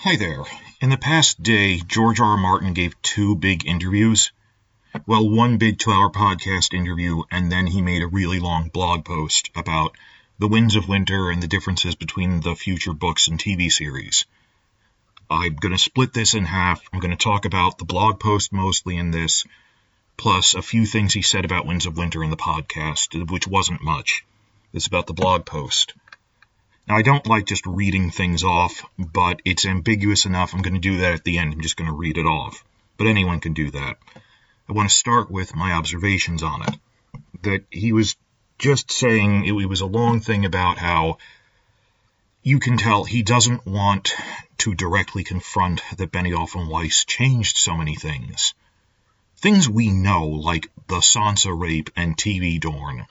Hi there. In the past day, George R. R. Martin gave two big interviews. Well, one big 2-hour podcast interview, and then he made a really long blog post about the Winds of Winter and the differences between the future books and TV series. I'm going to split this in half. I'm going to talk about the blog post mostly in this, plus a few things he said about Winds of Winter in the podcast, which wasn't much. It's about the blog post. Now, I don't like just reading things off, but it's ambiguous enough. I'm going to do that at the end. I'm just going to read it off. But anyone can do that. I want to start with my observations on it. That he was just saying, it was a long thing about how you can tell he doesn't want to directly confront that Benioff and Weiss changed so many things. Things we know, like the Sansa rape and TV Dorn.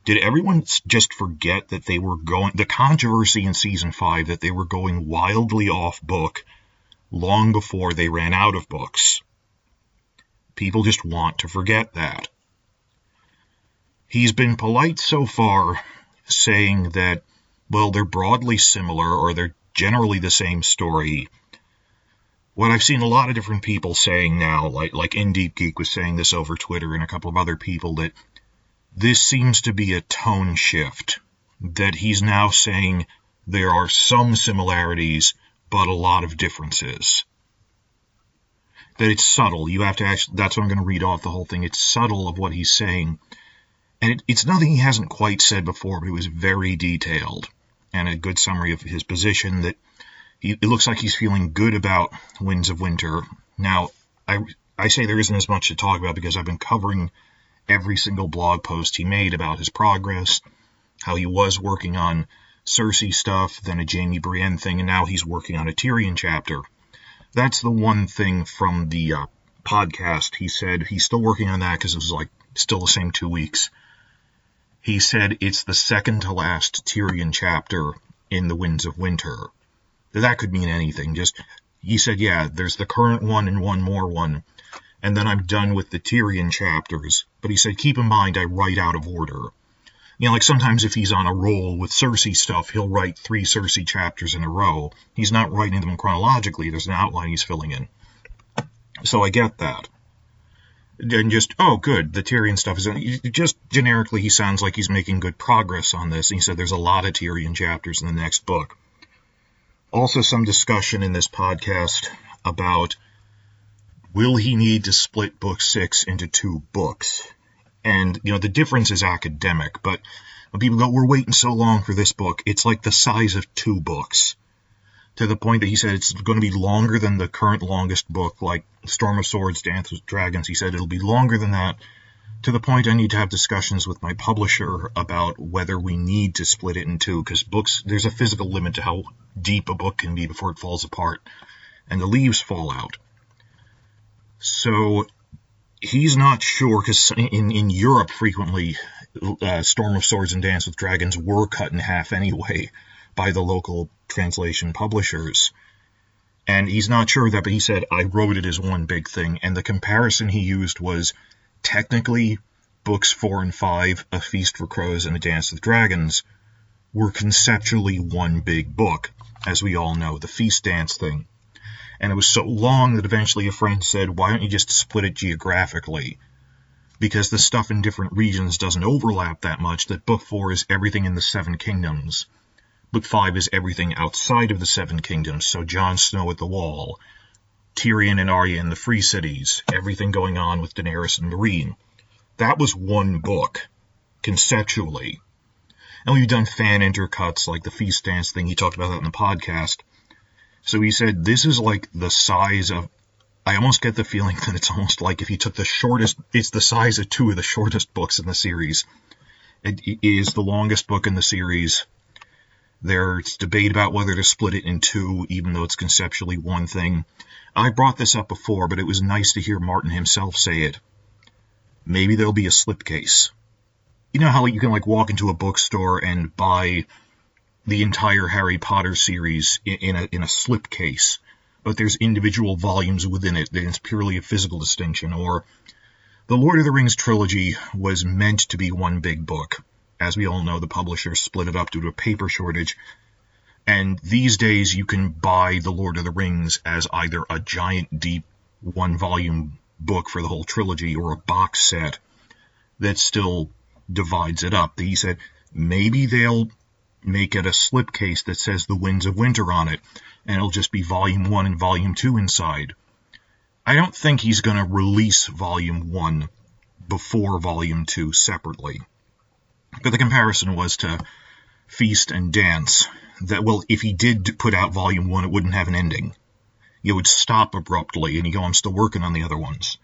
Did everyone just forget that they were the controversy in season 5 that they were going wildly off book long before they ran out of books? People just want to forget that. He's been polite so far, saying that, well, they're broadly similar or they're generally the same story. What I've seen a lot of different people saying now, like In Deep Geek was saying this over Twitter and a couple of other people, that this seems to be a tone shift, that he's now saying there are some similarities, but a lot of differences. That it's subtle. You have to actually, that's what I'm going to read off the whole thing. It's subtle of what he's saying. And it's nothing he hasn't quite said before, but it was very detailed. And a good summary of his position that it looks like he's feeling good about Winds of Winter. Now, I say there isn't as much to talk about because I've been covering every single blog post he made about his progress, how he was working on Cersei stuff, then a Jaime Brienne thing, and now he's working on a Tyrion chapter. That's the one thing from the podcast. He said he's still working on that because it was like still the same 2 weeks. He said it's the second to last Tyrion chapter in the Winds of Winter. That could mean anything. He said, yeah, there's the current one and one more one, and then I'm done with the Tyrion chapters. But he said, keep in mind, I write out of order. You know, like sometimes if he's on a roll with Cersei stuff, he'll write 3 Cersei chapters in a row. He's not writing them chronologically. There's an outline he's filling in. So I get that. And just, oh, good, the Tyrion stuff is just generically, he sounds like he's making good progress on this. And he said there's a lot of Tyrion chapters in the next book. Also, some discussion in this podcast about will he need to split book 6 into 2 books? And, you know, the difference is academic, but when people go, we're waiting so long for this book, it's like the size of 2 books. To the point that he said it's going to be longer than the current longest book, like Storm of Swords, Dance with Dragons. He said it'll be longer than that, to the point I need to have discussions with my publisher about whether we need to split it in 2, because books, there's a physical limit to how deep a book can be before it falls apart, and the leaves fall out. So he's not sure, because in Europe frequently Storm of Swords and Dance with Dragons were cut in half anyway by the local translation publishers. And he's not sure of that, but he said, I wrote it as one big thing. And the comparison he used was technically books 4 and 5, A Feast for Crows and A Dance with Dragons, were conceptually one big book, as we all know, the feast dance thing. And it was so long that eventually a friend said, why don't you just split it geographically? Because the stuff in different regions doesn't overlap that much, that book 4 is everything in the 7 kingdoms. Book 5 is everything outside of the 7 kingdoms, so Jon Snow at the Wall, Tyrion and Arya in the Free Cities, everything going on with Daenerys and Meereen. That was one book, conceptually. And we've done fan intercuts like the Feast Dance thing, he talked about that in the podcast. So he said, this is like the size of, I almost get the feeling that it's almost like if he took the shortest, it's the size of 2 of the shortest books in the series. It is the longest book in the series. There's debate about whether to split it in 2, even though it's conceptually one thing. I brought this up before, but it was nice to hear Martin himself say it. Maybe there'll be a slipcase. You know how you can like walk into a bookstore and buy the entire Harry Potter series in a slipcase, but there's individual volumes within it, that it's purely a physical distinction. Or the Lord of the Rings trilogy was meant to be one big book. As we all know, the publishers split it up due to a paper shortage. And these days you can buy The Lord of the Rings as either a giant, deep, one-volume book for the whole trilogy or a box set that still divides it up. He said maybe they'll make it a slipcase that says The Winds of Winter on it, and it'll just be Volume 1 and Volume 2 inside. I don't think he's going to release Volume 1 before Volume 2 separately. But the comparison was to Feast and Dance. That, well, if he did put out Volume 1, it wouldn't have an ending. It would stop abruptly, and you go, I'm still working on the other ones.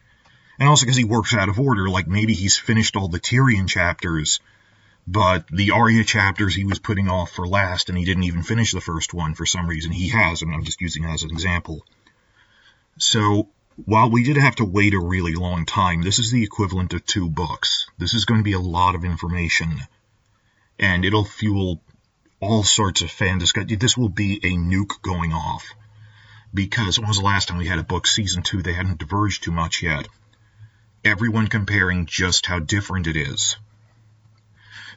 And also because he works out of order, like maybe he's finished all the Tyrion chapters, but the Arya chapters he was putting off for last, and he didn't even finish the first one for some reason. He has, and I'm just using it as an example. So, while we did have to wait a really long time, this is the equivalent of 2 books. This is going to be a lot of information, and it'll fuel all sorts of fan discussion. This will be a nuke going off, because when was the last time we had a book, Season 2, they hadn't diverged too much yet. Everyone comparing just how different it is.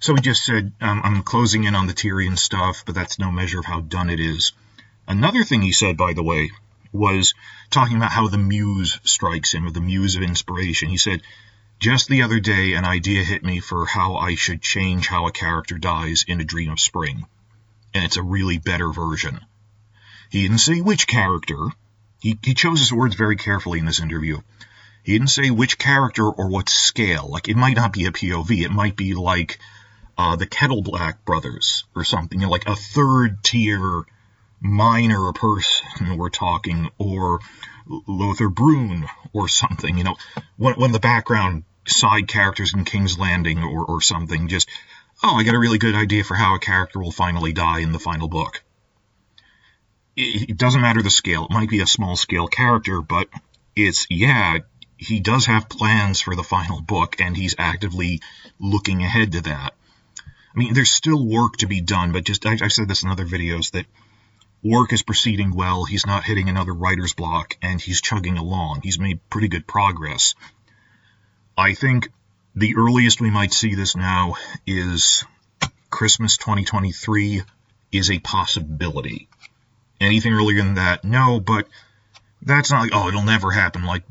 So he just said, I'm closing in on the Tyrion stuff, but that's no measure of how done it is. Another thing he said, by the way, was talking about how the muse strikes him, or the muse of inspiration. He said, just the other day, an idea hit me for how I should change how a character dies in A Dream of Spring. And it's a really better version. He didn't say which character. He chose his words very carefully in this interview. He didn't say which character or what scale. Like, it might not be a POV. It might be like the Kettleblack brothers or something. You know, like a third-tier minor person we're talking, or Lothar Brune or something. You know, one of the background side characters in King's Landing or something. Just, oh, I got a really good idea for how a character will finally die in the final book. It doesn't matter the scale. It might be a small-scale character, but it's, yeah, he does have plans for the final book, and he's actively looking ahead to that. I mean, there's still work to be done, but just, I've said this in other videos, that work is proceeding well, he's not hitting another writer's block, and he's chugging along. He's made pretty good progress. I think the earliest we might see this now is Christmas 2023 is a possibility. Anything earlier than that, no, but that's not like, oh, it'll never happen. Like,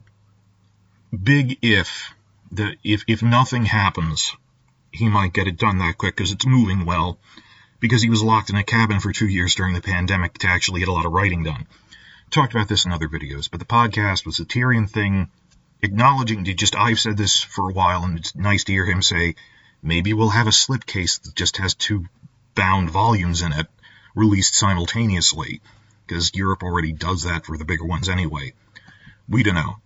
big if nothing happens, he might get it done that quick, because it's moving well, because he was locked in a cabin for 2 years during the pandemic to actually get a lot of writing done. Talked about this in other videos, but the podcast was the Tyrion thing, acknowledging, I've said this for a while, and it's nice to hear him say, maybe we'll have a slipcase that just has 2 bound volumes in it, released simultaneously, because Europe already does that for the bigger ones anyway. We don't know.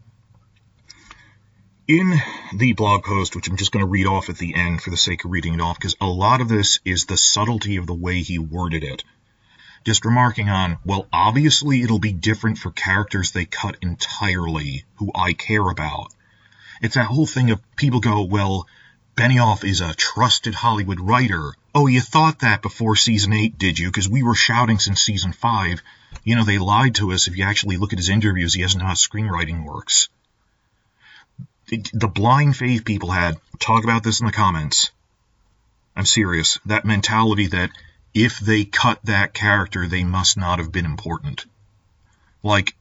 In the blog post, which I'm just going to read off at the end for the sake of reading it off, because a lot of this is the subtlety of the way he worded it. Just remarking on, well, obviously it'll be different for characters they cut entirely, who I care about. It's that whole thing of people go, well, Benioff is a trusted Hollywood writer. Oh, you thought that before Season 8, did you? Because we were shouting since Season 5. You know, they lied to us. If you actually look at his interviews, he doesn't know how screenwriting works. The blind faith people had, talk about this in the comments. I'm serious. That mentality that if they cut that character, they must not have been important. Like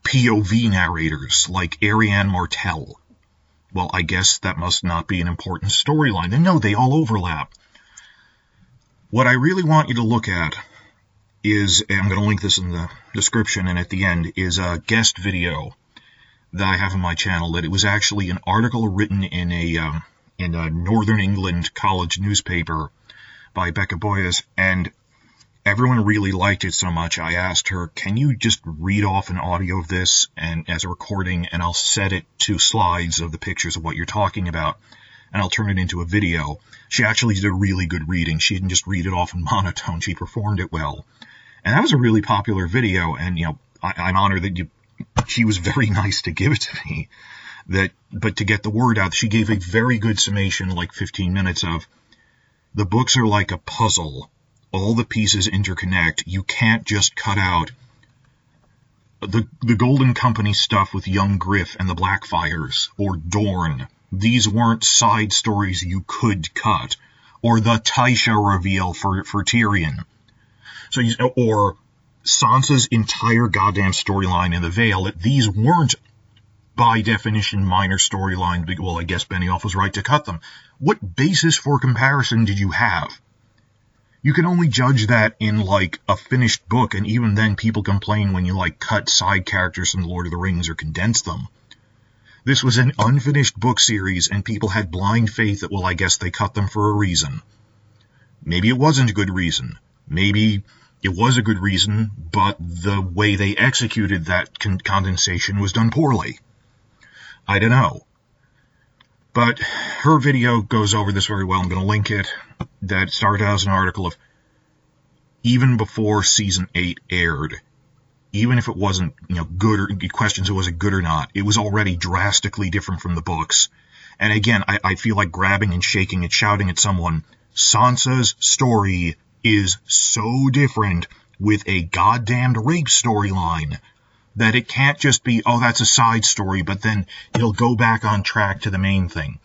POV narrators, like Ariane Martel. Well, I guess that must not be an important storyline. And no, they all overlap. What I really want you to look at is, and I'm going to link this in the description and at the end, is a guest video that I have on my channel, that it was actually an article written in a Northern England college newspaper by Becca Boyes, and everyone really liked it so much, I asked her, can you just read off an audio of this and as a recording, and I'll set it to slides of the pictures of what you're talking about, and I'll turn it into a video. She actually did a really good reading. She didn't just read it off in monotone, she performed it well. And that was a really popular video, and, you know, I'm honored that she was very nice to give it to me. But to get the word out, she gave a very good summation, like 15 minutes of, the books are like a puzzle. All the pieces interconnect. You can't just cut out the Golden Company stuff with young Griff and the Blackfires, or Dorne. These weren't side stories you could cut. Or the Taisha reveal for Tyrion. So, or Sansa's entire goddamn storyline in The Vale, that these weren't, by definition, minor storylines. Well, I guess Benioff was right to cut them. What basis for comparison did you have? You can only judge that in, like, a finished book, and even then people complain when you, like, cut side characters from The Lord of the Rings or condense them. This was an unfinished book series, and people had blind faith that, well, I guess they cut them for a reason. Maybe it wasn't a good reason. Maybe it was a good reason, but the way they executed that condensation was done poorly. I don't know. But her video goes over this very well. I'm going to link it. That started out as an article of, even before season 8 aired, even if it wasn't, good, or questions it was it good or not, it was already drastically different from the books. And again, I feel like grabbing and shaking and shouting at someone. Sansa's story is so different with a goddamned rape storyline that it can't just be, oh, that's a side story, but then it'll go back on track to the main thing.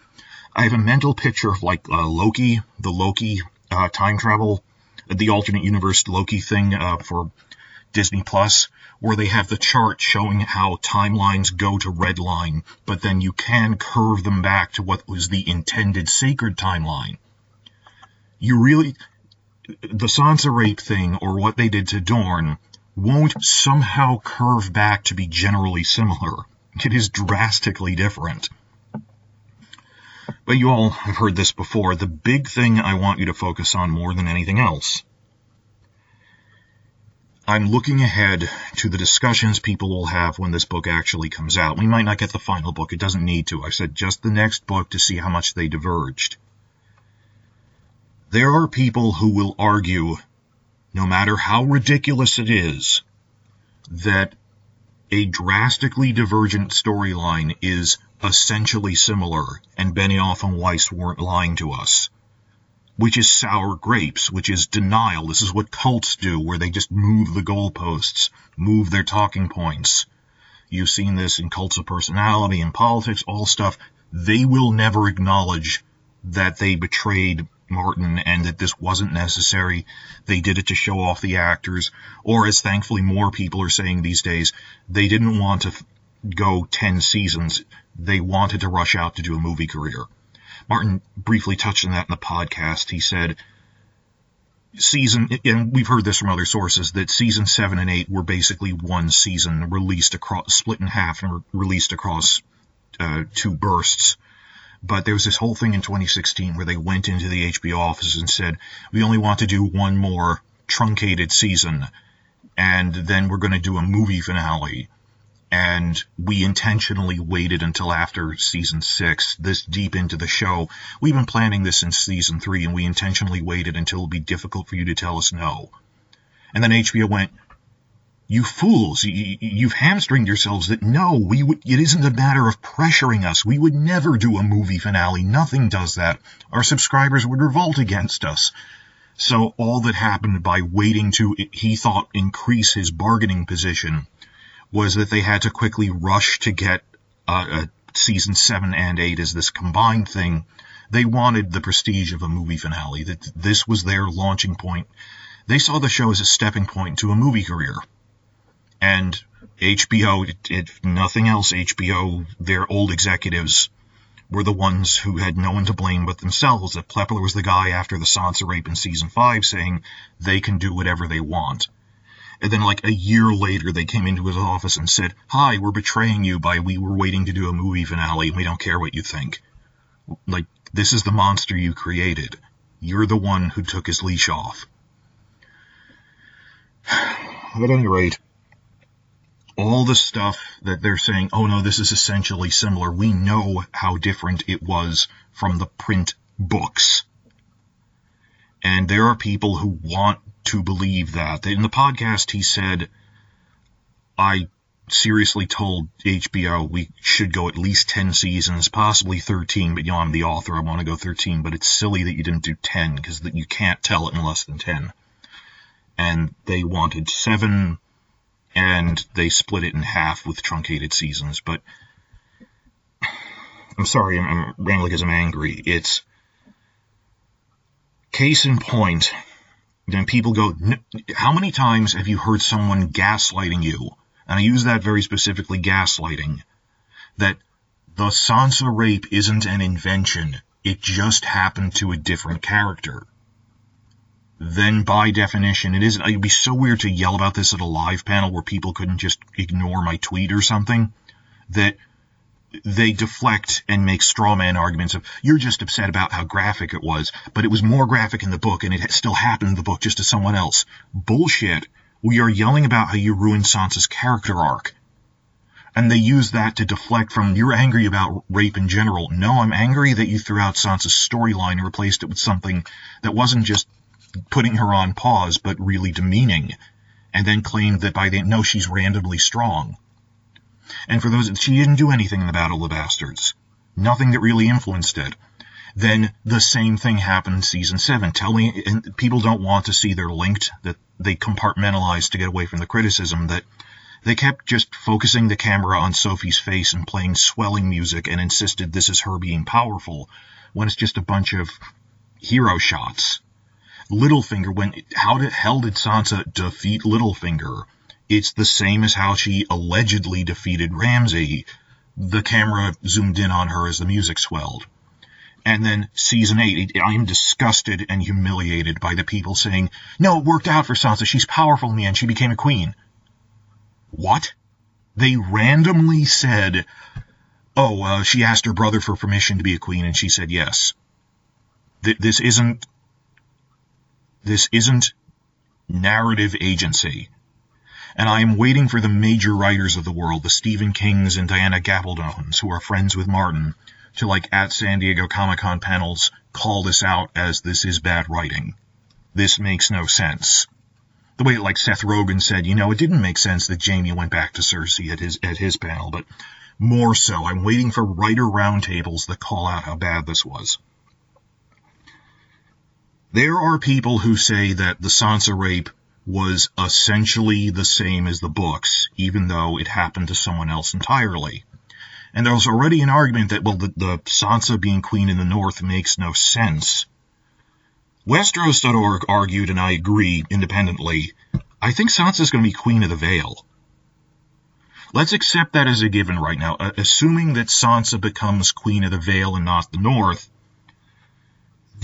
I have a mental picture of, like, Loki, the Loki time travel, the alternate universe Loki thing for Disney Plus, where they have the chart showing how timelines go to red line, but then you can curve them back to what was the intended sacred timeline. The Sansa rape thing, or what they did to Dorne, won't somehow curve back to be generally similar. It is drastically different. But you all have heard this before. The big thing I want you to focus on more than anything else. I'm looking ahead to the discussions people will have when this book actually comes out. We might not get the final book. It doesn't need to. I said just the next book to see how much they diverged. There are people who will argue, no matter how ridiculous it is, that a drastically divergent storyline is essentially similar, and Benioff and Weiss weren't lying to us. Which is sour grapes, which is denial. This is what cults do, where they just move the goalposts, move their talking points. You've seen this in cults of personality and politics, all stuff. They will never acknowledge that they betrayed Martin and that this wasn't necessary. They did it to show off the actors, or as thankfully more people are saying these days, they didn't want to go 10 seasons. They wanted to rush out to do a movie career. Martin briefly touched on that in the podcast. He said, and we've heard this from other sources, that season 7 and 8 were basically one season split in half and released across 2 bursts. But there was this whole thing in 2016 where they went into the HBO offices and said, we only want to do one more truncated season, and then we're going to do a movie finale. And we intentionally waited until after season 6, this deep into the show. We've been planning this since season 3, and we intentionally waited until it would be difficult for you to tell us no. And then HBO went, you fools, you've hamstringed yourselves that no, it isn't a matter of pressuring us. We would never do a movie finale. Nothing does that. Our subscribers would revolt against us. So all that happened by waiting to, he thought, increase his bargaining position was that they had to quickly rush to get season 7 and 8 as this combined thing. They wanted the prestige of a movie finale, that this was their launching point. They saw the show as a stepping point to a movie career. And HBO, if nothing else, HBO, their old executives were the ones who had no one to blame but themselves. That Plepler was the guy after the Sansa rape in season 5 saying they can do whatever they want. And then like a year later, they came into his office and said, hi, we're betraying you by we were waiting to do a movie finale and we don't care what you think. Like, this is the monster you created. You're the one who took his leash off. At any rate, all the stuff that they're saying, oh no, this is essentially similar, we know how different it was from the print books. And there are people who want to believe that. In the podcast, he said, I seriously told HBO we should go at least 10 seasons, possibly 13, but I'm the author, I want to go 13, but it's silly that you didn't do 10, because you can't tell it in less than 10. And they wanted 7, and they split it in half with truncated seasons. But I'm sorry, I'm rambling because I'm angry. It's case in point, then people go, how many times have you heard someone gaslighting you? And I use that very specifically, gaslighting, that the Sansa rape isn't an invention. It just happened to a different character. Then by definition, it isn't. It'd be so weird to yell about this at a live panel where people couldn't just ignore my tweet or something, that they deflect and make straw man arguments of, you're just upset about how graphic it was, but it was more graphic in the book and it still happened in the book just to someone else. Bullshit. We are yelling about how you ruined Sansa's character arc. And they use that to deflect from, you're angry about rape in general. No, I'm angry that you threw out Sansa's storyline and replaced it with something that wasn't just putting her on pause, but really demeaning, and then claimed that by the end, no, she's randomly strong. And for those, she didn't do anything in the Battle of the Bastards. Nothing that really influenced it. Then the same thing happened in season 7. And people don't want to see they're linked, that they compartmentalize to get away from the criticism, that they kept just focusing the camera on Sophie's face and playing swelling music and insisted this is her being powerful, when it's just a bunch of hero shots. Littlefinger, how the hell did Sansa defeat Littlefinger? It's the same as how she allegedly defeated Ramsay. The camera zoomed in on her as the music swelled. And then season 8, I am disgusted and humiliated by the people saying, no, it worked out for Sansa. She's powerful in the end. She became a queen. What? They randomly said, she asked her brother for permission to be a queen, and she said yes. This isn't narrative agency. And I am waiting for the major writers of the world, the Stephen Kings and Diana Gabaldons, who are friends with Martin, to, at San Diego Comic-Con panels, call this out as this is bad writing. This makes no sense. The way, Seth Rogen said, it didn't make sense that Jaime went back to Cersei at his panel, but more so, I'm waiting for writer roundtables that call out how bad this was. There are people who say that the Sansa rape was essentially the same as the books, even though it happened to someone else entirely. And there's already an argument that, the Sansa being queen in the North makes no sense. Westeros.org argued, and I agree independently, I think Sansa's going to be queen of the Vale. Let's accept that as a given right now. Assuming that Sansa becomes queen of the Vale and not the North,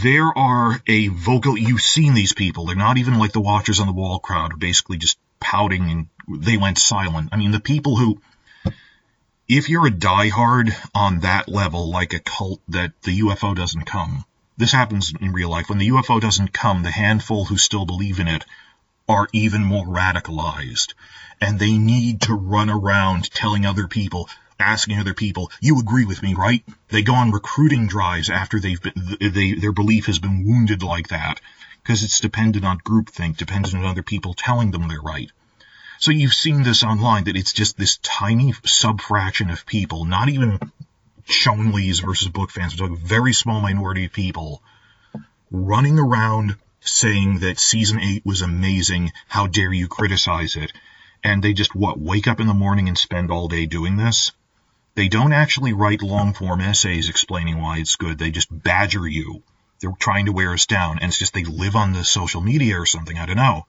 there are you've seen these people. They're not even like the Watchers on the Wall crowd, basically just pouting and they went silent. I mean, the people who, if you're a diehard on that level, like a cult that the UFO doesn't come, this happens in real life. When the UFO doesn't come, the handful who still believe in it are even more radicalized. And they need to run around telling other people, asking other people, you agree with me, right? They go on recruiting drives after their belief has been wounded like that, because it's dependent on groupthink, dependent on other people telling them they're right. So you've seen this online, that it's just this tiny subfraction of people, not even Shonleys versus book fans, but a very small minority of people running around saying that season 8 was amazing, how dare you criticize it, and they just, wake up in the morning and spend all day doing this? They don't actually write long-form essays explaining why it's good. They just badger you. They're trying to wear us down, and it's just they live on the social media or something, I don't know.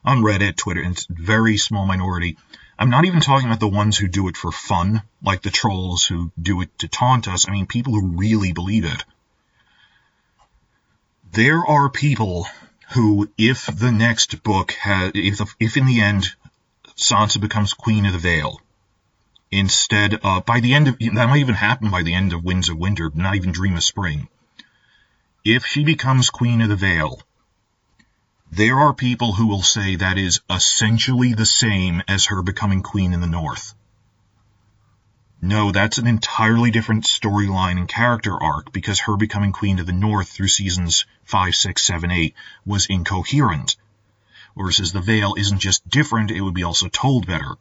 On Reddit, Twitter, and it's a very small minority. I'm not even talking about the ones who do it for fun, like the trolls who do it to taunt us. I mean, people who really believe it. There are people who, if the next book if in the end Sansa becomes Queen of the Vale, instead of, by the end of, that might even happen by the end of Winds of Winter, not even Dream of Spring. If she becomes Queen of the Vale, there are people who will say that is essentially the same as her becoming queen in the North. No, that's an entirely different storyline and character arc, because her becoming queen of the North through seasons 5, 6, 7, 8 was incoherent. Whereas the Vale isn't just different, it would be also told better.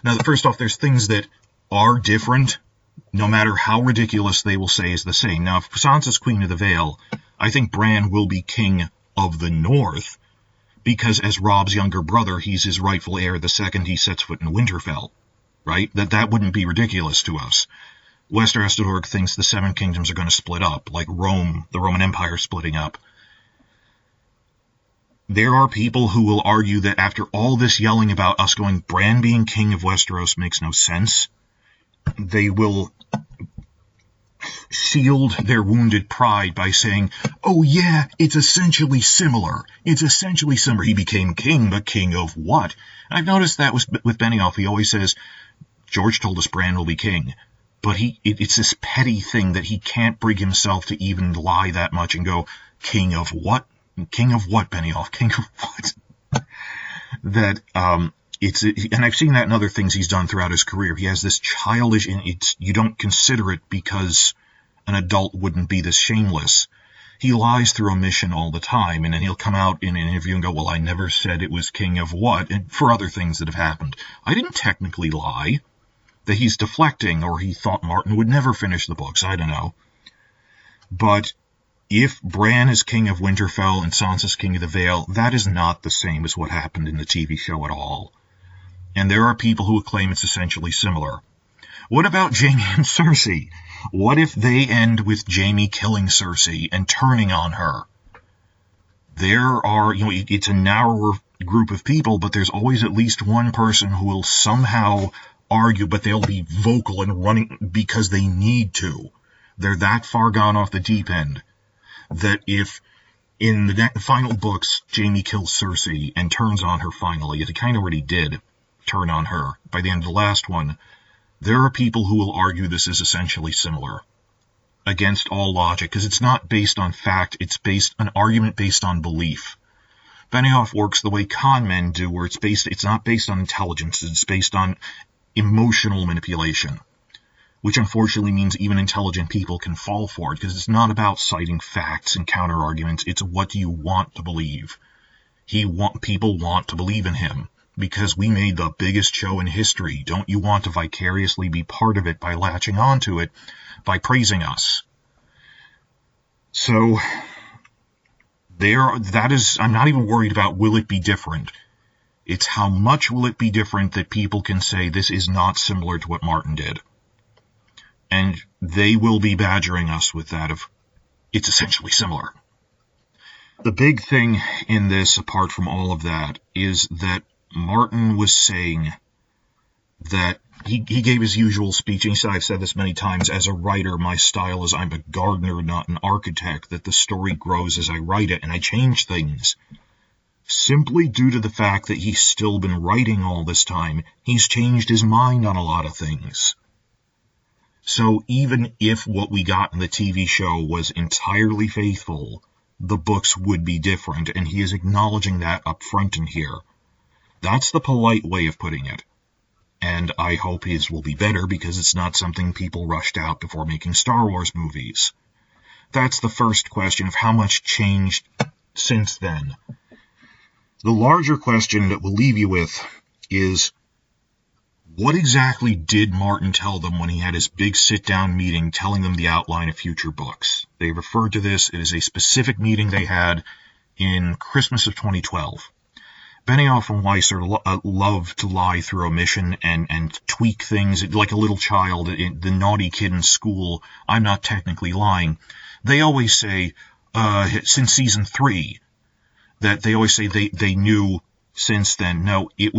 Now, first off, there's things that are different, no matter how ridiculous they will say is the same. Now, if Sansa's Queen of the Vale, I think Bran will be king of the North, because as Robb's younger brother, he's his rightful heir the second he sets foot in Winterfell, right? That wouldn't be ridiculous to us. Westeros.org thinks the Seven Kingdoms are going to split up, like Rome, the Roman Empire splitting up. there are people who will argue that after all this yelling about us going, Bran being king of Westeros makes no sense, they will shield their wounded pride by saying, oh yeah, it's essentially similar. It's essentially similar. He became king, but king of what? I've noticed that with Benioff. He always says, George told us Bran will be king. But it's this petty thing that he can't bring himself to even lie that much and go, king of what? King of what, Benioff? King of what? And I've seen that in other things he's done throughout his career. He has this childish, you don't consider it because an adult wouldn't be this shameless. He lies through omission all the time, and then he'll come out in an interview and go, well, I never said it was king of what, and for other things that have happened. I didn't technically lie. That he's deflecting, or he thought Martin would never finish the books, I don't know. But if Bran is king of Winterfell and Sansa's king of the Vale, that is not the same as what happened in the TV show at all. And there are people who claim it's essentially similar. What about Jaime and Cersei? What if they end with Jaime killing Cersei and turning on her? There are, it's a narrower group of people, but there's always at least one person who will somehow argue, but they'll be vocal and running because they need to. They're that far gone off the deep end that if in the final books Jaime kills Cersei and turns on her finally, as he kind of already did turn on her by the end of the last one, there are people who will argue this is essentially similar against all logic, because it's not based on fact, it's an argument based on belief. Benioff works the way con men do, where it's not based on intelligence, it's based on emotional manipulation, which unfortunately means even intelligent people can fall for it, because it's not about citing facts and counter-arguments, it's what do you want to believe. People want to believe in him, because we made the biggest show in history. Don't you want to vicariously be part of it by latching onto it, by praising us? So, I'm not even worried about will it be different. It's how much will it be different that people can say this is not similar to what Martin did. And they will be badgering us with that of, it's essentially similar. The big thing in this, apart from all of that, is that Martin was saying that he gave his usual speech, and he said, I've said this many times, as a writer, my style is I'm a gardener, not an architect, that the story grows as I write it, and I change things. Simply due to the fact that he's still been writing all this time, he's changed his mind on a lot of things. So even if what we got in the TV show was entirely faithful, the books would be different, and he is acknowledging that up front in here. That's the polite way of putting it. And I hope his will be better, because it's not something people rushed out before making Star Wars movies. That's the first question of how much changed since then. The larger question that we'll leave you with is, what exactly did Martin tell them when he had his big sit-down meeting telling them the outline of future books? They referred to this. It is a specific meeting they had in Christmas of 2012. Benioff and Weiss love to lie through omission and tweak things like a little child, the naughty kid in school. I'm not technically lying. They always say, since season 3, that they always say they knew since then. No, it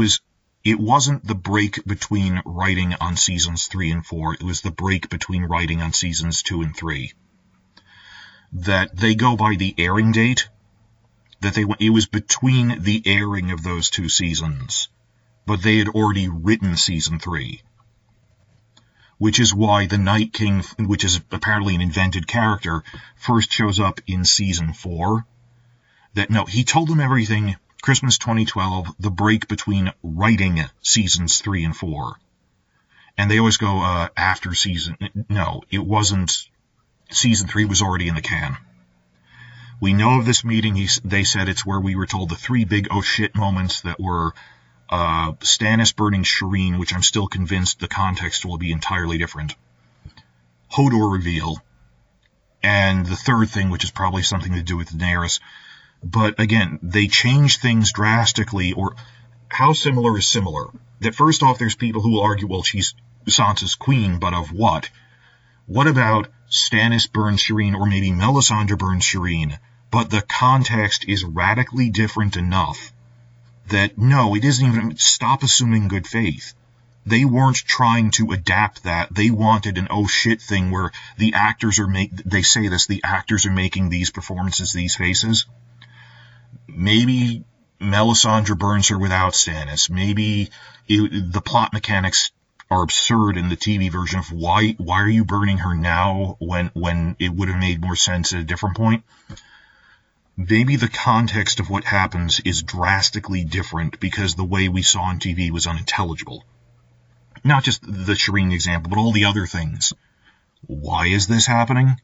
wasn't the break between writing on seasons 3 and 4. It was the break between writing on seasons 2 and 3. That they go by the airing date. It was between the airing of those 2 seasons, but they had already written season 3. Which is why the Night King, which is apparently an invented character, first shows up in season 4. He told them everything, Christmas 2012, the break between writing seasons 3 and 4. And they always go, after season... No, it wasn't... Season 3 was already in the can. We know of this meeting. They said it's where we were told the 3 big oh shit moments that were Stannis burning Shireen, which I'm still convinced the context will be entirely different. Hodor reveal. And the third thing, which is probably something to do with Daenerys. But again, they change things drastically, or how similar is similar? That first off, there's people who will argue, well, she's Sansa's queen, but of what? What about Stannis burns Shireen, or maybe Melisandre burns Shireen, but the context is radically different enough that, no, it isn't even, stop assuming good faith. They weren't trying to adapt that. They wanted an oh shit thing where the actors are they say this, the actors are making these performances, these faces. Maybe Melisandre burns her without Stannis. Maybe the plot mechanics are absurd in the TV version of why are you burning her now when it would have made more sense at a different point. Maybe the context of what happens is drastically different because the way we saw on TV was unintelligible. Not just the Shireen example, but all the other things. Why is this happening?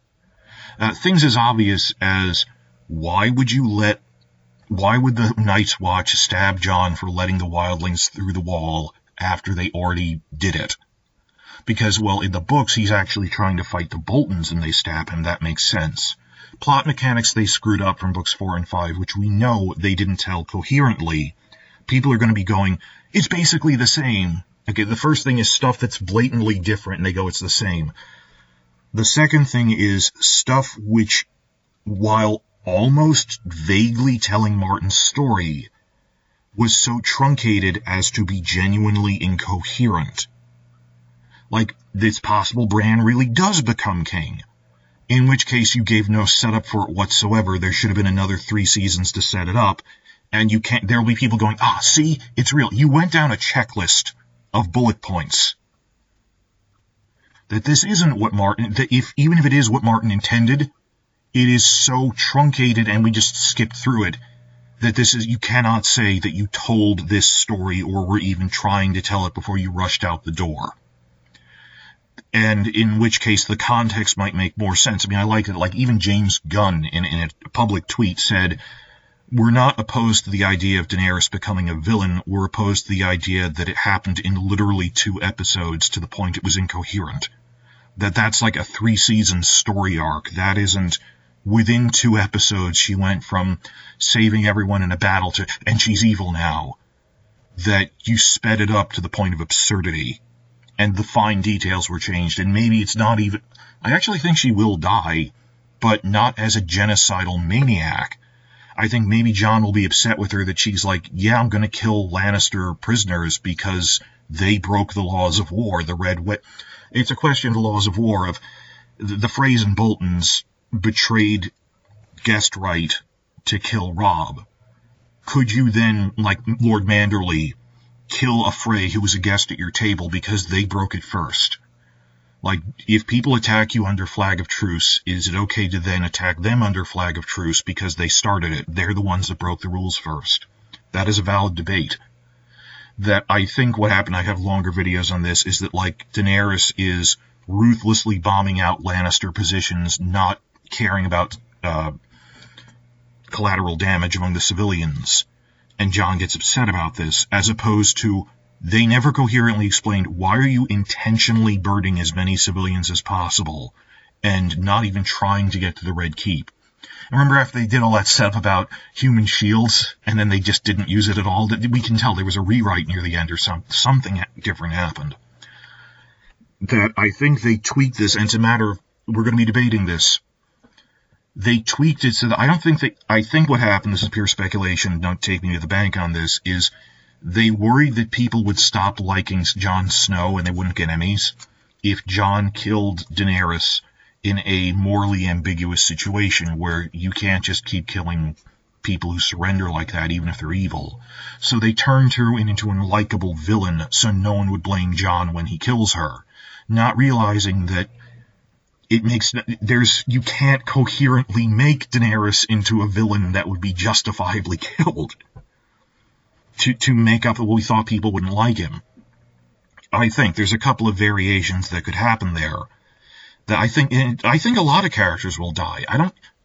Things as obvious as why would the Night's Watch stab Jon for letting the wildlings through the wall after they already did it? Because, well, in the books, he's actually trying to fight the Boltons and they stab him. That makes sense. Plot mechanics they screwed up from books 4 and 5, which we know they didn't tell coherently. People are going to be going, it's basically the same. Okay, the first thing is stuff that's blatantly different, and they go, it's the same. The second thing is stuff which, while almost vaguely telling Martin's story, was so truncated as to be genuinely incoherent. Like, it's possible Bran really does become king, in which case you gave no setup for it whatsoever. There should have been another 3 seasons to set it up, and there will be people going, see, it's real. You went down a checklist of bullet points. That this isn't what Martin, even if it is what Martin intended, it is so truncated and we just skipped through it, that you cannot say that you told this story or were even trying to tell it before you rushed out the door. And in which case the context might make more sense. I mean, I like it. Like even James Gunn in a public tweet said, we're not opposed to the idea of Daenerys becoming a villain. We're opposed to the idea that it happened in literally 2 episodes to the point it was incoherent. That's like a 3-season story arc. That isn't within 2 episodes she went from saving everyone in a battle to, and she's evil now. That you sped it up to the point of absurdity. And the fine details were changed. And maybe it's not even, I actually think she will die, but not as a genocidal maniac. I think maybe Jon will be upset with her that she's like, yeah, I'm going to kill Lannister prisoners because they broke the laws of war, the Red Wet. It's a question of the laws of war, of the Freys and Boltons betrayed guest right to kill Robb. Could you then, like Lord Manderley, kill a Frey who was a guest at your table because they broke it first? Like, if people attack you under flag of truce, is it okay to then attack them under flag of truce because they started it? They're the ones that broke the rules first. That is a valid debate. That I think what happened, I have longer videos on this, is that, like, Daenerys is ruthlessly bombing out Lannister positions, not caring about collateral damage among the civilians. And Jon gets upset about this, as opposed to, they never coherently explained, why are you intentionally burning as many civilians as possible and not even trying to get to the Red Keep? Remember after they did all that stuff about human shields and then they just didn't use it at all? We can tell there was a rewrite near the end or something different happened. That I think they tweaked this, and it's a matter of, we're going to be debating this. They tweaked it so that I think what happened, this is pure speculation, don't take me to the bank on this, is they worried that people would stop liking Jon Snow and they wouldn't get Emmys if Jon killed Daenerys in a morally ambiguous situation where you can't just keep killing people who surrender like that, even if they're evil. So they turned her into an unlikable villain so no one would blame Jon when he kills her, not realizing that you can't coherently make Daenerys into a villain that would be justifiably killed. To make up that we thought people wouldn't like him. I think there's a couple of variations that could happen there. That I think a lot of characters will die.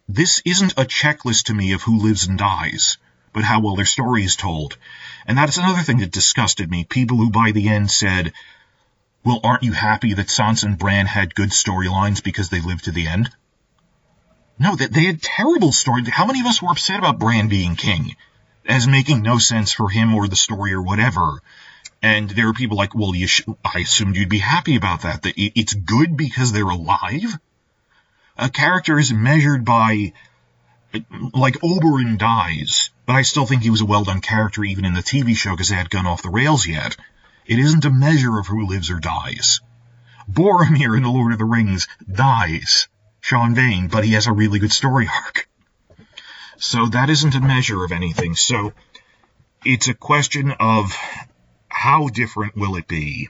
This isn't a checklist to me of who lives and dies, but how well their story is told. And that's another thing that disgusted me. People who by the end said, well, aren't you happy that Sansa and Bran had good storylines because they lived to the end? No, they had terrible stories. How many of us were upset about Bran being king as making no sense for him or the story or whatever? And there are people like, well, I assumed you'd be happy about that it's good because they're alive? A character is measured by like Oberyn dies, but I still think he was a well-done character even in the TV show because they hadn't gone off the rails yet. It isn't a measure of who lives or dies. Boromir in The Lord of the Rings dies, Sean Vane, but he has a really good story arc. So that isn't a measure of anything. So it's a question of how different will it be?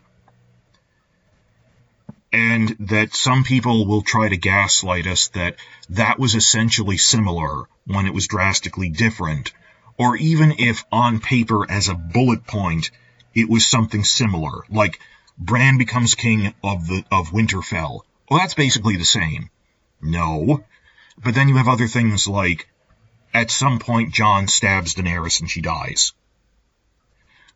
And that some people will try to gaslight us that that was essentially similar when it was drastically different. Or even if on paper as a bullet point, it was something similar. Like Bran becomes king of Winterfell. Well, that's basically the same. No. But then you have other things like at some point Jon stabs Daenerys and she dies.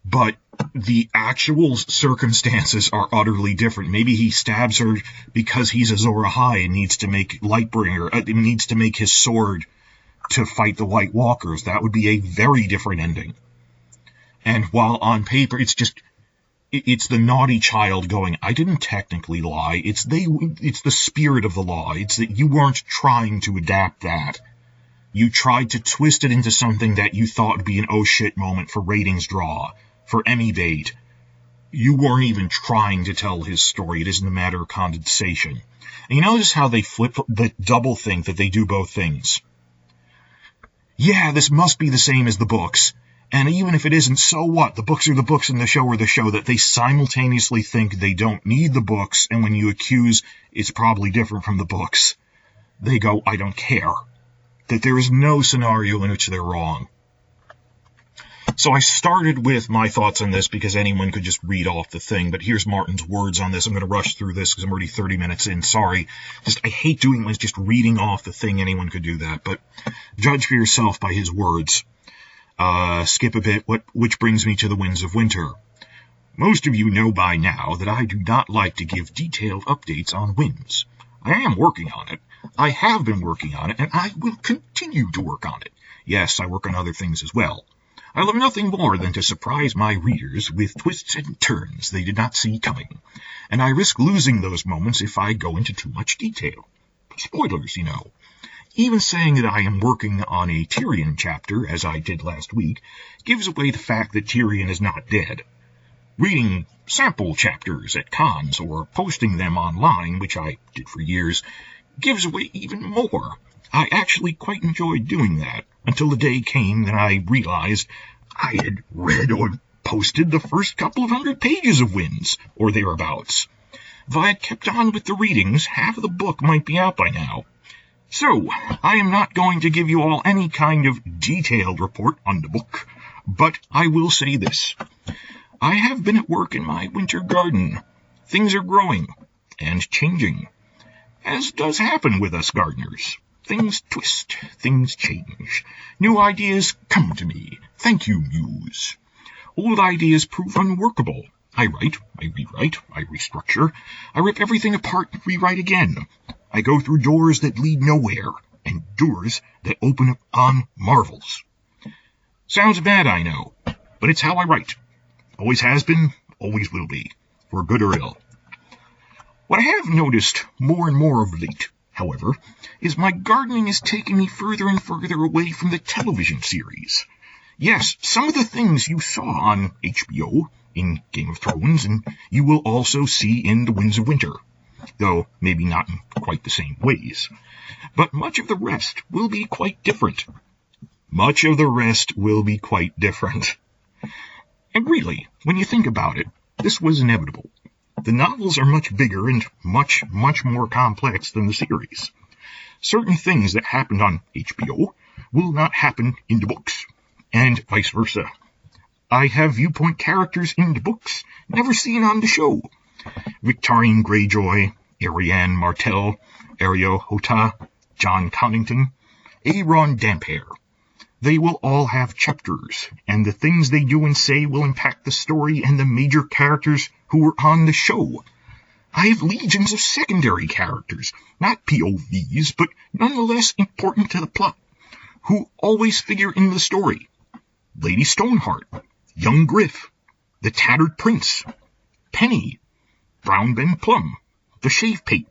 But the actual circumstances are utterly different. Maybe he stabs her because he's Azor Ahai and needs to make Lightbringer, needs to make his sword to fight the White Walkers. That would be a very different ending. And while on paper, it's the naughty child going, I didn't technically lie. It's the spirit of the law. It's that you weren't trying to adapt that. You tried to twist it into something that you thought would be an oh shit moment for ratings draw. For Emmy bait, you weren't even trying to tell his story. It isn't a matter of condensation. And you notice how they flip the double think that they do both things. Yeah, this must be the same as the books. And even if it isn't, so what? The books are the books and the show are the show. That they simultaneously think they don't need the books, and when you accuse it's probably different from the books, they go, I don't care. That there is no scenario in which they're wrong. So I started with my thoughts on this because anyone could just read off the thing, but here's Martin's words on this. I'm going to rush through this because I'm already 30 minutes in. Sorry. I hate doing this, just reading off the thing. Anyone could do that, but judge for yourself by his words. Skip a bit, which brings me to the Winds of Winter. Most of you know by now that I do not like to give detailed updates on winds. I am working on it. I have been working on it, and I will continue to work on it. Yes, I work on other things as well. I love nothing more than to surprise my readers with twists and turns they did not see coming, and I risk losing those moments if I go into too much detail. Spoilers, you know. Even saying that I am working on a Tyrion chapter, as I did last week, gives away the fact that Tyrion is not dead. Reading sample chapters at cons or posting them online, which I did for years, gives away even more. I actually quite enjoyed doing that, until the day came that I realized I had read or posted the first couple of 100 pages of Winds, or thereabouts. If I had kept on with the readings, half of the book might be out by now. So, I am not going to give you all any kind of detailed report on the book, but I will say this. I have been at work in my winter garden. Things are growing and changing, as does happen with us gardeners. Things twist, things change. New ideas come to me. Thank you, Muse. Old ideas prove unworkable. I write, I rewrite, I restructure. I rip everything apart and rewrite again. I go through doors that lead nowhere, and doors that open up on marvels. Sounds bad, I know, but it's how I write. Always has been, always will be, for good or ill. What I have noticed more and more of late, however, is my gardening is taking me further and further away from the television series. Yes, some of the things you saw on HBO, in Game of Thrones, and you will also see in The Winds of Winter, though maybe not in quite the same ways. But much of the rest will be quite different. Much of the rest will be quite different. And really, when you think about it, this was inevitable. The novels are much bigger and much, much more complex than the series. Certain things that happened on HBO will not happen in the books, and vice versa. I have viewpoint characters in the books never seen on the show. Victorine Greyjoy, Arianne Martell, Areo Hota, John Connington, Aaron Damphair. They will all have chapters, and the things they do and say will impact the story and the major characters who were on the show. I have legions of secondary characters, not POVs, but nonetheless important to the plot, who always figure in the story. Lady Stoneheart, Young Griff, the Tattered Prince, Penny, Brown Ben Plum, the Shave Pate,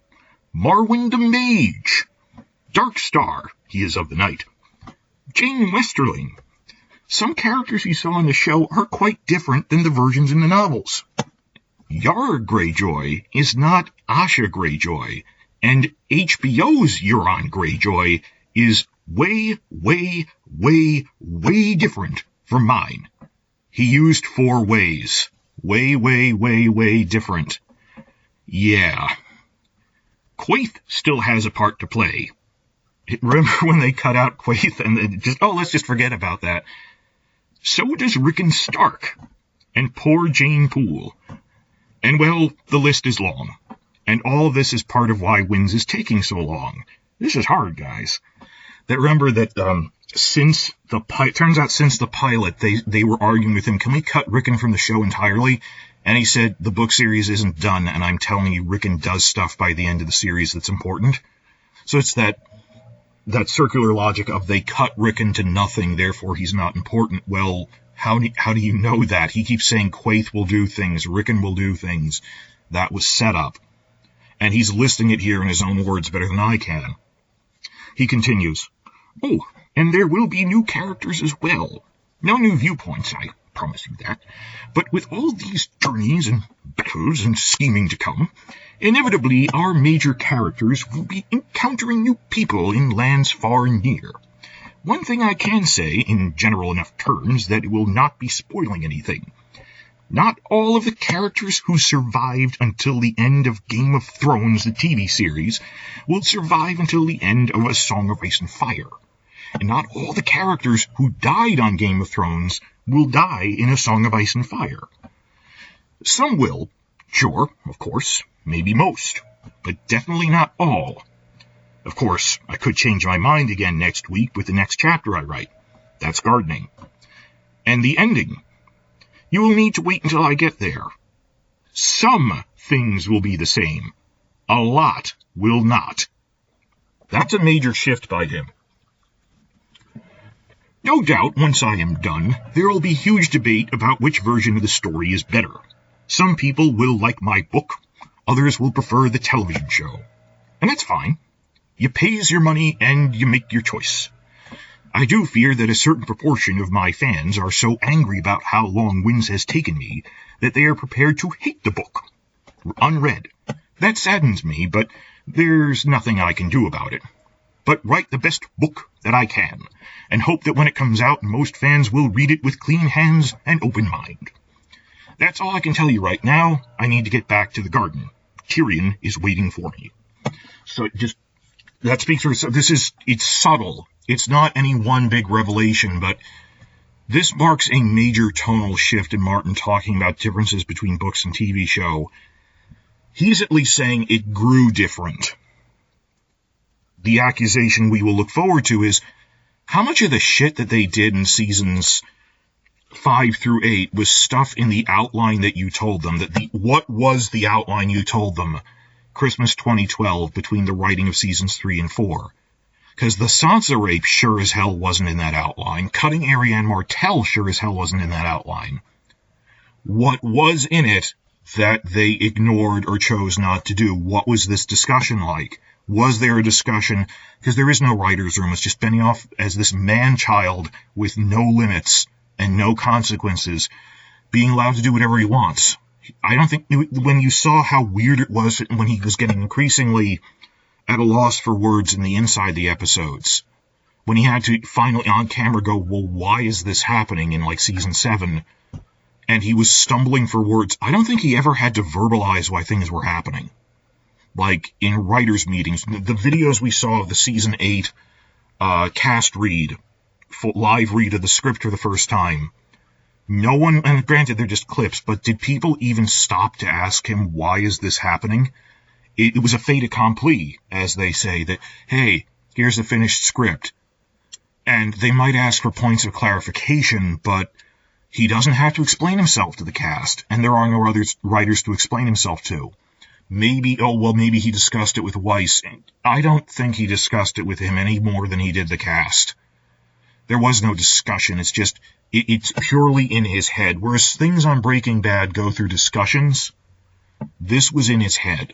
Marwyn the Mage, Darkstar, he is of the night, Jane Westerling. Some characters you saw in the show are quite different than the versions in the novels. Yara Greyjoy is not Asha Greyjoy, and HBO's Euron Greyjoy is way, way, way, way different from mine. He used 4 ways. Way, way, way, way different. Yeah. Quaithe still has a part to play. Remember when they cut out Quaithe and let's just forget about that. So does Rickon Stark. And poor Jane Poole. And well, the list is long. And all of this is part of why Winds is taking so long. This is hard, guys. Remember that since the pilot, they were arguing with him, can we cut Rickon from the show entirely? And he said, the book series isn't done, and I'm telling you, Rickon does stuff by the end of the series that's important. So it's that circular logic of they cut Rickon to nothing, therefore he's not important. Well, how do you know that? He keeps saying Quaithe will do things, Rickon will do things. That was set up. And he's listing it here in his own words better than I can. He continues, oh, and there will be new characters as well. No new viewpoints, I promise you that. But with all these journeys and battles and scheming to come, inevitably our major characters will be encountering new people in lands far and near. One thing I can say, in general enough terms, that it will not be spoiling anything. Not all of the characters who survived until the end of Game of Thrones, the TV series, will survive until the end of A Song of Ice and Fire. And not all the characters who died on Game of Thrones will die in A Song of Ice and Fire. Some will, sure, of course, maybe most, but definitely not all. Of course, I could change my mind again next week with the next chapter I write. That's gardening. And the ending. You will need to wait until I get there. Some things will be the same. A lot will not. That's a major shift by him. No doubt, once I am done, there will be huge debate about which version of the story is better. Some people will like my book, others will prefer the television show. And that's fine. You pays your money and you make your choice. I do fear that a certain proportion of my fans are so angry about how long Winds has taken me that they are prepared to hate the book, unread. That saddens me, but there's nothing I can do about it. But write the best book that I can, and hope that when it comes out, most fans will read it with clean hands and open mind. That's all I can tell you right now. I need to get back to the garden. Tyrion is waiting for me. So that speaks for itself. It's subtle. It's not any one big revelation, but this marks a major tonal shift in Martin talking about differences between books and TV show. He's at least saying it grew different. The accusation we will look forward to is how much of the shit that they did in seasons 5 through 8 was stuff in the outline that you told them. What was the outline you told them Christmas 2012 between the writing of seasons 3 and 4? Because the Sansa rape sure as hell wasn't in that outline. Cutting Arianne Martell sure as hell wasn't in that outline. What was in it that they ignored or chose not to do? What was this discussion like? Was there a discussion? Because there is no writer's room. It's just Benioff as this man-child with no limits and no consequences, being allowed to do whatever he wants. I don't think, when you saw how weird it was when he was getting increasingly at a loss for words in the inside the episodes, when he had to finally on camera go, well, why is this happening in like season 7? And he was stumbling for words. I don't think he ever had to verbalize why things were happening. Like in writers' meetings, the videos we saw of the season 8 cast read, live read of the script for the first time, no one, and granted they're just clips, but did people even stop to ask him, why is this happening? It was a fait accompli, as they say, that, hey, here's the finished script. And they might ask for points of clarification, but he doesn't have to explain himself to the cast, and there are no other writers to explain himself to. Maybe he discussed it with Weiss. I don't think he discussed it with him any more than he did the cast. There was no discussion. It's just, it's purely in his head. Whereas things on Breaking Bad go through discussions, this was in his head.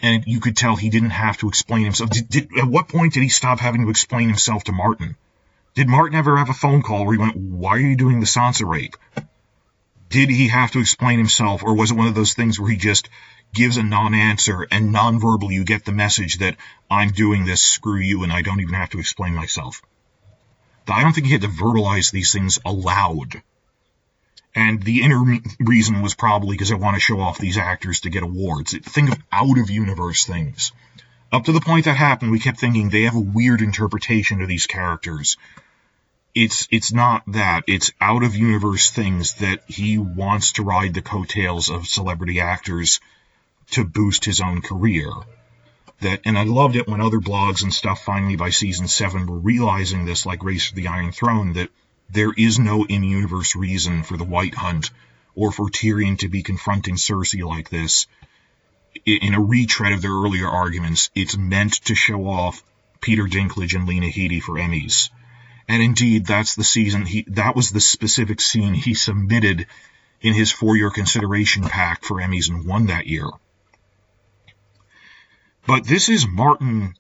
And you could tell he didn't have to explain himself. At what point did he stop having to explain himself to Martin? Did Martin ever have a phone call where he went, why are you doing the Sansa rape? Did he have to explain himself, or was it one of those things where he just gives a non-answer and non-verbally you get the message that I'm doing this, screw you, and I don't even have to explain myself? I don't think he had to verbalize these things aloud. And the inner reason was probably because I want to show off these actors to get awards. Think of out-of-universe things. Up to the point that happened, we kept thinking they have a weird interpretation of these characters. It's not that. It's out-of-universe things that he wants to ride the coattails of celebrity actors to boost his own career. And I loved it when other blogs and stuff finally by season 7 were realizing this, like Race for the Iron Throne, that there is no in-universe reason for the White Hunt or for Tyrion to be confronting Cersei like this. In a retread of their earlier arguments, it's meant to show off Peter Dinklage and Lena Headey for Emmys. And indeed, that's the season that was the specific scene he submitted in his for-year consideration pack for Emmys and won that year. But this is Martin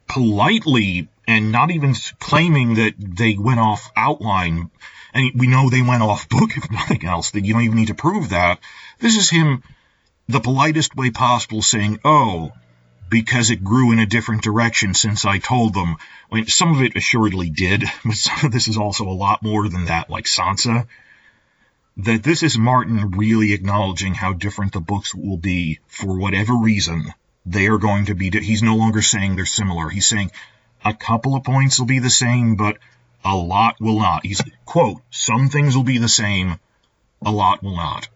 politely and not even claiming that they went off outline. And we know they went off book, if nothing else, that you don't even need to prove that. This is him, the politest way possible, saying, oh, because it grew in a different direction since I told them. I mean, some of it assuredly did, but some of this is also a lot more than that, like Sansa. That this is Martin really acknowledging how different the books will be for whatever reason. They are going to be, he's no longer saying they're similar. He's saying a couple of points will be the same, but a lot will not. He's, quote, some things will be the same, a lot will not.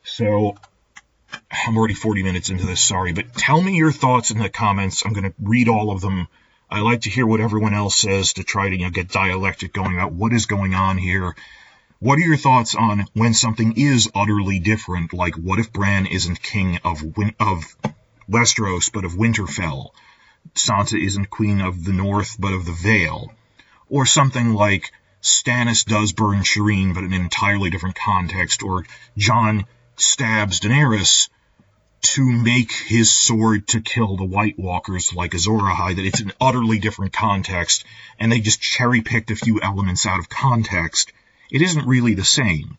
So, I'm already 40 minutes into this, sorry, but tell me your thoughts in the comments. I'm going to read all of them. I like to hear what everyone else says to try to get dialectic going about what is going on here. What are your thoughts on when something is utterly different, like what if Bran isn't king of Westeros, but of Winterfell? Sansa isn't queen of the North, but of the Vale. Or something like Stannis does burn Shireen, but in an entirely different context. Or Jon stabs Daenerys to make his sword to kill the White Walkers like Azor Ahai, that it's an utterly different context, and they just cherry-picked a few elements out of context. It isn't really the same.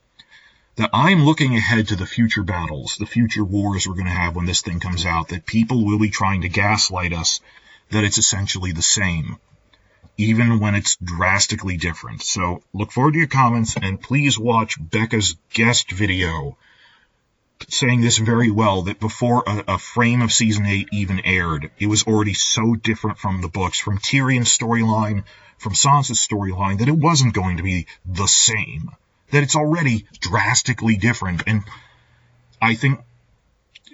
That I'm looking ahead to the future battles, the future wars we're going to have when this thing comes out, that people will be trying to gaslight us that it's essentially the same, even when it's drastically different. So look forward to your comments, and please watch Becca's guest video saying this very well, that before a frame of Season 8 even aired, it was already so different from the books, from Tyrion's storyline, from Sansa's storyline, that it wasn't going to be the same. That it's already drastically different. And I think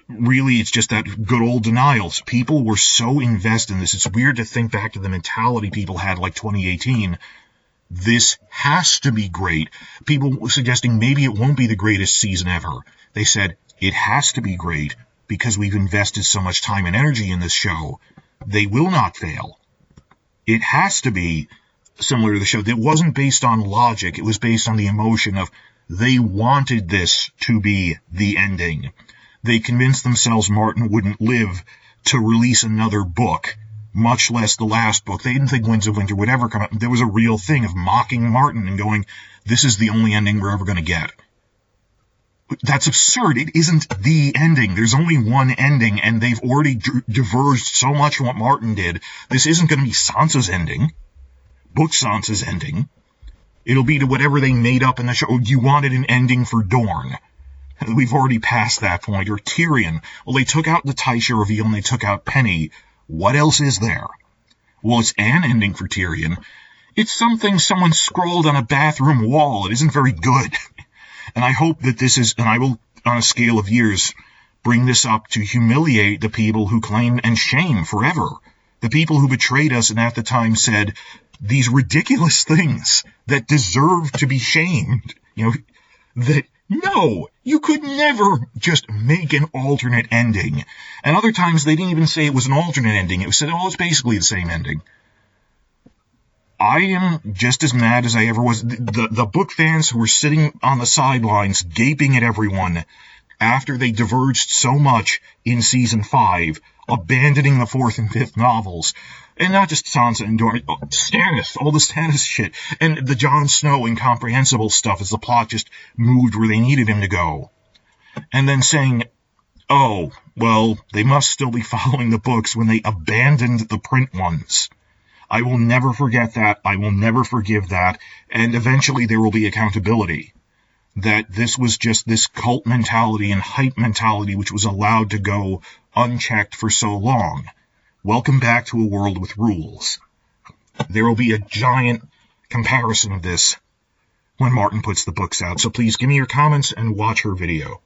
really it's just that good old denials. People were so invested in this. It's weird to think back to the mentality people had like 2018. This has to be great. People were suggesting maybe it won't be the greatest season ever. They said it has to be great because we've invested so much time and energy in this show. They will not fail. It has to be similar to the show. It wasn't based on logic. It was based on the emotion of they wanted this to be the ending. They convinced themselves Martin wouldn't live to release another book, much less the last book. They didn't think Winds of Winter would ever come out. There was a real thing of mocking Martin and going, this is the only ending we're ever going to get. That's absurd. It isn't the ending. There's only one ending, and they've already diverged so much from what Martin did. This isn't going to be Sansa's ending. Book Sansa's ending. It'll be to whatever they made up in the show. You wanted an ending for Dorne. We've already passed that point. Or Tyrion. Well, they took out the Tysha reveal and they took out Penny. What else is there? Well, it's an ending for Tyrion. It's something someone scrolled on a bathroom wall. It isn't very good. And I hope that this is, and I will, on a scale of years, bring this up to humiliate the people who claim and shame forever. The people who betrayed us and at the time said these ridiculous things that deserve to be shamed. That, no, you could never just make an alternate ending. And other times they didn't even say it was an alternate ending. It was said, oh, it's basically the same ending. I am just as mad as I ever was. The book fans who were sitting on the sidelines gaping at everyone after they diverged so much in Season 5, abandoning the fourth and fifth novels. And not just Sansa and Dorne, Stannis, all the Stannis shit, and the Jon Snow incomprehensible stuff as the plot just moved where they needed him to go. And then saying, oh, well, they must still be following the books when they abandoned the print ones. I will never forget that. I will never forgive that. And eventually there will be accountability. That this was just this cult mentality and hype mentality which was allowed to go unchecked for so long. Welcome back to a world with rules. There will be a giant comparison of this when Martin puts the books out. So please give me your comments and watch her video.